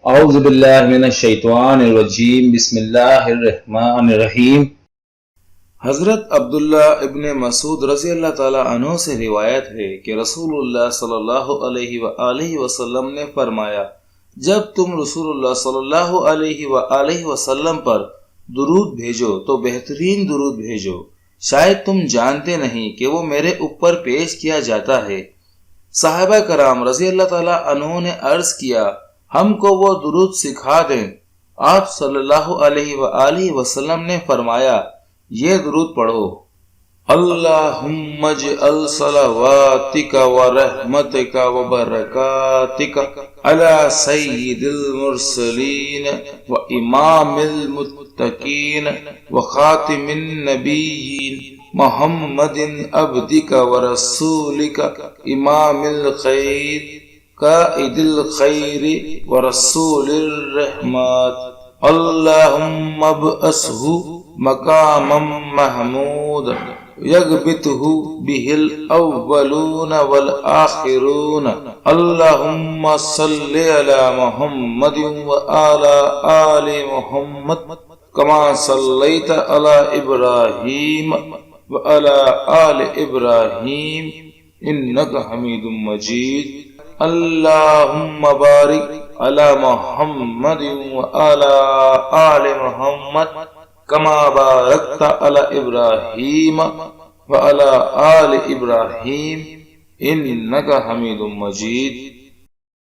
اعوذ باللہ من الشیطان الرجیم بسم اللہ الرحمن الرحیم۔ حضرت عبداللہ ابن مسعود رضی اللہ تعالی عنہ سے روایت ہے کہ رسول اللہ صلی اللہ علیہ وآلہ وسلم نے فرمایا، جب تم رسول اللہ صلی اللہ علیہ وآلہ وسلم پر درود بھیجو تو بہترین درود بھیجو، شاید تم جانتے نہیں کہ وہ میرے اوپر پیش کیا جاتا ہے۔ صحابہ کرام رضی اللہ تعالی عنہ نے عرض کیا، ہم کو وہ درود سکھا دیں۔ آپ صلی اللہ علیہ وآلہ وسلم نے فرمایا، یہ درود پڑھو، اللہم اجعل صلواتک و رحمتک و برکاتک علی سید المرسلین و امام المتقین و خاتم النبیین محمد عبدک و رسولک امام الخیر قائد الخیر ورسول الرحمات، اللہم ابعثہ مقاما محمود یغبطہ بہ الاولون والآخرون، اللہم صلی علی محمد وعلی آل محمد کما صلیت علی ابراہیم وعلی آل ابراہیم انک حمید مجید، اللہم بارک علی محمد وعلی آل محمد کما بارکت علی ابراہیم وعلی آل ابراہیم انک حمید مجید۔